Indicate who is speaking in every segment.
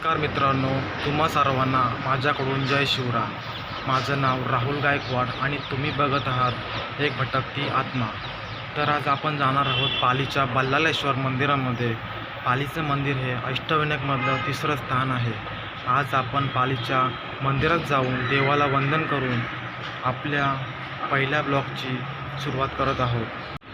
Speaker 1: नमस्कार मित्रांनो, तुम्हा सर्वांना माझ्याकडून जय शिवराय. माझं नाव राहुल गायकवाड आणि तुम्ही बघत आहात एक भटकती आत्मा. तर आज आपण जाणार आहोत पालीच्या बल्लाळेश्वर मंदिरामध्ये. पालीचं मंदिर हे अष्टविनायकमधलं तिसरं स्थान आहे. आज आपण पालीच्या मंदिरात जाऊन देवाला वंदन करून आपल्या पहिल्या ब्लॉगची सुरुवात करत आहोत.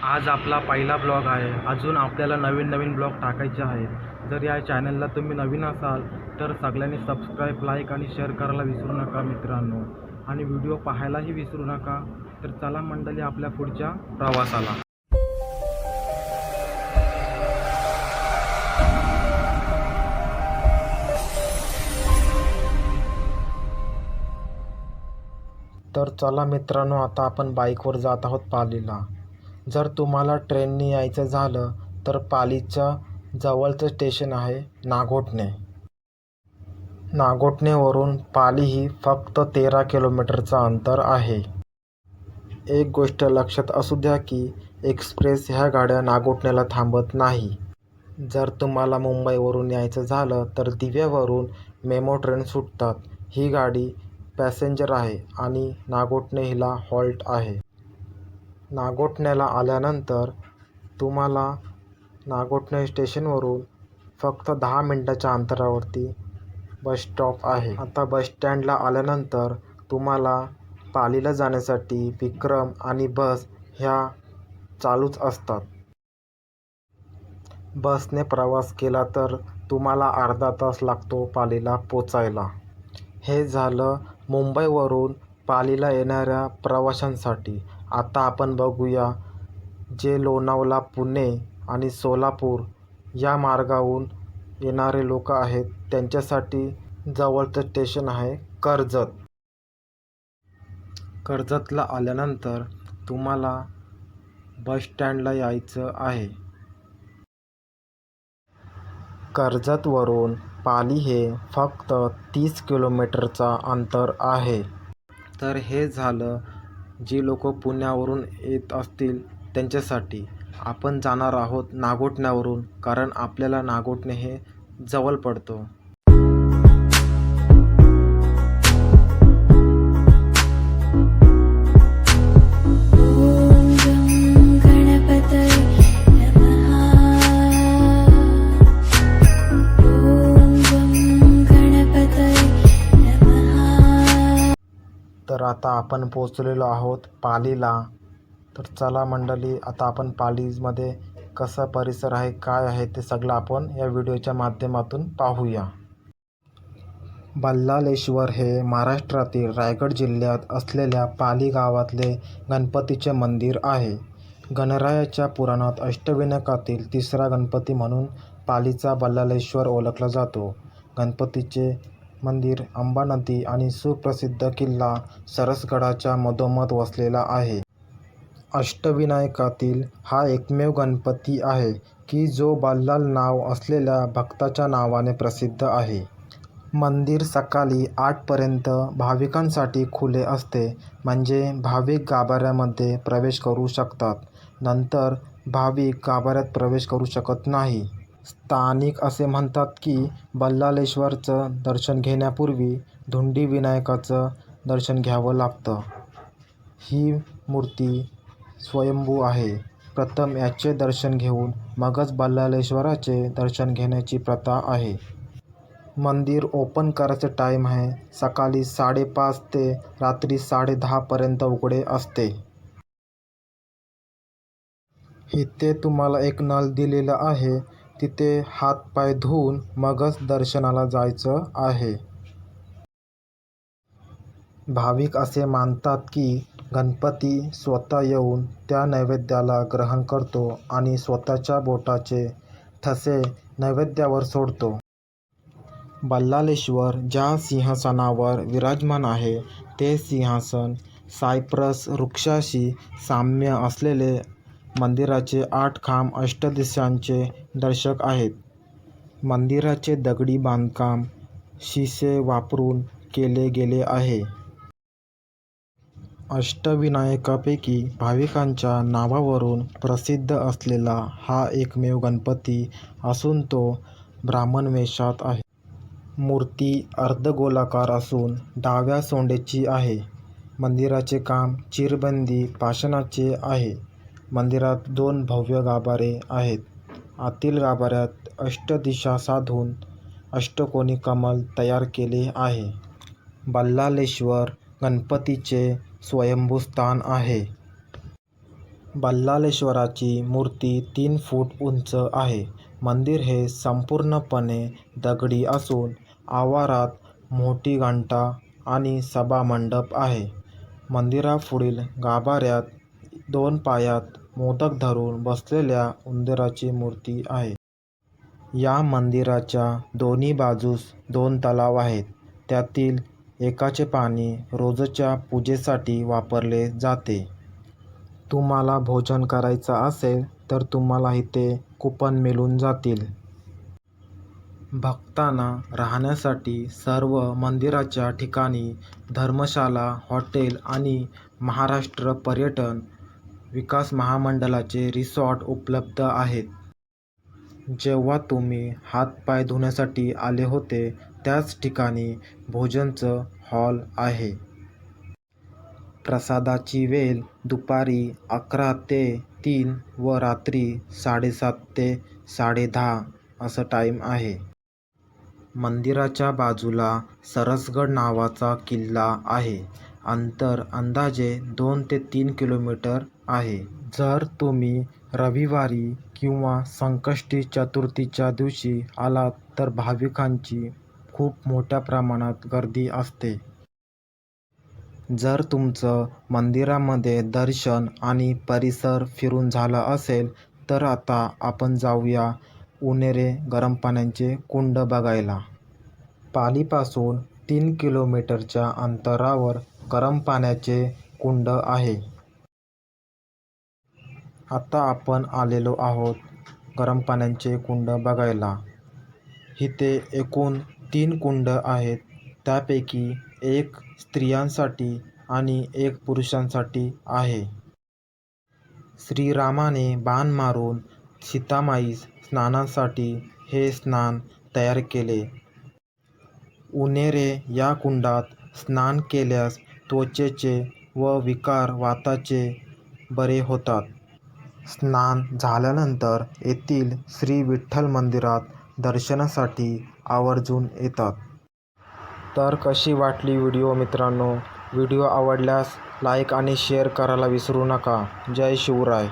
Speaker 1: आज आपला पहिला ब्लॉग आहे. अजून आपल्याला नवीन ब्लॉग टाकायचे आहेत. जर या चॅनलला तुम्ही नवीन असाल तर सगळ्यांनी सबस्क्राईब, लाईक आणि शेअर करायला विसरू नका मित्रांनो, आणि व्हिडिओ पाहायलाही विसरू नका. तर चला मंडळी, आपल्या पुढच्या प्रवासाला. तर चला मित्रांनो, आता आपण बाईकवर जात आहोत पालीला. जर तुम्हाला ट्रेनने यायचं झालं तर पालीच्या जवळचं स्टेशन आहे नागोठणे. नागोठणेवरून पाली ही फक्त 13 किलोमीटरचं अंतर आहे. एक गोष्ट लक्षात असू द्या की एक्सप्रेस ह्या गाड्या नागोठणेला थांबत नाही. जर तुम्हाला मुंबईवरून यायचं झालं तर दिव्यावरून मेमो ट्रेन सुटतात. ही गाडी पॅसेंजर आहे आणि नागोठणे हिला हॉल्ट आहे. नागोठण्याला आल्यानंतर तुम्हाला नागोठणे स्टेशनवरून फक्त 10 मिनिटाच्या अंतरावरती बस स्टॉप आहे. आता बस स्टँडला आल्यानंतर तुम्हाला पालीला जाण्यासाठी विक्रम आणि बस ह्या चालूच असतात. बसने प्रवास केला तर तुम्हाला अर्धा तास लागतो पालीला पोचायला. हे झालं मुंबईवरून पालीला येणाऱ्या प्रवाशांसाठी. आता आपण बघूया जे लोणावळा, पुणे आणि सोलापूर या मार्गावरून येणारे लोक आहेत त्यांच्यासाठी जवळचं स्टेशन आहे कर्जत. कर्जतला आल्यानंतर तुम्हाला बस स्टँडला यायचं आहे. कर्जतवरून पाली हे फक्त 30 किलोमीटरचा अंतर आहे. तर हे झालं जी लोक पुण्यावरून येत असतील त्यांच्यासाठी. आपण जाणार आहोत नागोठण्यावरून, कारण आपल्याला नागोठणे हे जवळ पडतो. तर आता आपण पोचलेलो आहोत पालीला. तर चला मंडळी, आता आपण पालीमध्ये कसा परिसर आहे, काय आहे ते सगळं आपण या व्हिडिओच्या माध्यमातून पाहूया. बल्लाळेश्वर हे महाराष्ट्रातील रायगड जिल्ह्यात असलेल्या पाली गावातले गणपतीचे मंदिर आहे. गणरायाच्या पुराणात अष्टविनायकातील तिसरा गणपती म्हणून पालीचा बल्लाळेश्वर ओळखला जातो. गणपतीचे मंदिर अंबा नदी आणि सुप्रसिद्ध किल्ला सरसगडाच्या मधोमध वसलेला आहे. अष्टविनायकातील हा एकमेव गणपती आहे की जो बल्लाळ नाव असलेल्या भक्ताच्या नावाने प्रसिद्ध आहे. मंदिर सकाळी 8 पर्यंत भाविकांसाठी खुले असते, म्हणजे भाविक गाभाऱ्यामध्ये प्रवेश करू शकतात. नंतर भाविक गाभाऱ्यात प्रवेश करू शकत नाही. स्थानिक असे म्हणतात की बल्लाळेश्वरचं दर्शन घेण्यापूर्वी धुंडी विनायकाचं दर्शन घ्यावं लागतं. ही मूर्ती स्वयंभू आहे. प्रथम याचे दर्शन घेऊन मगच बल्लाळेश्वराचे दर्शन घेण्याची प्रथा आहे. मंदिर ओपन करायचे टाईम आहे सकाळी 5:30 ते रात्री 10:30 पर्यंत उघडे असते. इथे तुम्हाला एक नळ दिलेला आहे, तिथे हातपाय धुवून मगच दर्शनाला जायचं आहे. भाविक असे मानतात की गणपती स्वतः येऊन त्या नैवेद्याला ग्रहण करतो आणि स्वतःच्या बोटाचे ठसे नैवेद्यावर सोडतो. बल्लाळेश्वर ज्या सिंहासनावर विराजमान आहे ते सिंहासन सायप्रस वृक्षाशी साम्य असलेले मंदिराचे 8 खांब अष्टदिशांचे दर्शक आहेत. मंदिराचे दगडी बांधकाम शिसे वापरून केले गेले आहे. अष्टविनायकापैकी भाविकांच्या नावावरून प्रसिद्ध असलेला हा एकमेव गणपती असून तो ब्राह्मण वेशात आहे. मूर्ती अर्धगोलाकार असून डाव्या सोंडेची आहे. मंदिराचे काम चिरबंदी पाषाणाचे आहे. मंदिरात 2 भव्य गाभारे आहेत. आतील गाभाऱ्यात अष्टदिशा साधून अष्टकोनी कमल तयार केले आहे. बल्लाळेश्वर गणपतीचे स्वयंभू स्थान आहे. बल्लाळेश्वराची मूर्ती 3 फूट उंच आहे. मंदिर हे संपूर्णपणे दगडी असून आवारात मोठी घंटा आणि सभामंडप आहे. मंदिरापुढील गाभाऱ्यात 2 पायात मोदक धरून बसलेल्या उंदराची मूर्ती आहे. या मंदिराच्या दोन्ही बाजूस 2 तलाव आहेत. त्यातील एकाचे पाणी रोजच्या पूजेसाठी वापरले जाते. तुम्हाला भोजन करायचं असेल तर तुम्हाला इथे कुपन मिळून जातील. भक्तांना राहण्यासाठी सर्व मंदिराच्या ठिकाणी धर्मशाला, हॉटेल आणि महाराष्ट्र पर्यटन विकास महामंडळाचे रिसॉर्ट उपलब्ध आहेत. जेव्हा तुम्ही हात-पाय धुण्यासाठी आले होते त्याच ठिकाणी भोजनचं हॉल आहे. प्रसादाची वेळ दुपारी 11 ते 3 व रात्री 7:30 ते 10:30 असं टाईम आहे. मंदिराच्या बाजूला सरसगड नावाचा किल्ला आहे. अंतर अंदाजे 2 ते 3 किलोमीटर आहे. जर तुम्ही रविवारी किंवा संकष्टी चतुर्थीच्या दिवशी आलात तर भाविकांची खूप मोठ्या प्रमाणात गर्दी असते. जर तुमचं मंदिरामध्ये दर्शन आणि परिसर फिरून झालं असेल तर आता आपण जाऊया उन्हेरे गरम पाण्याचे कुंड बघायला. पालीपासून 3 किलोमीटरच्या अंतरावर गरम पाण्याचे कुंड आहे. आता आपण आलेलो आहोत गरम पाण्याचे कुंड बघायला. इथे एकूण 3 कुंड आहेत. त्यापैकी एक स्त्रियांसाठी आणि एक पुरुषांसाठी आहे. श्रीरामाने बाण मारून सीतामाईस स्नानासाठी हे स्नान तयार केले. उन्हेरे या कुंडात स्नान केल्यास त्वचेचे व विकार वाताचे बरे होतात. स्नान झाल्यानंतर येथील श्री विठ्ठल मंदिरात दर्शनासाठी आवर्जून येतात. तर कशी वाटली व्हिडिओ मित्रांनो? व्हिडिओ आवडल्यास लाईक आणि शेअर करायला विसरू नका. जय शिवराय.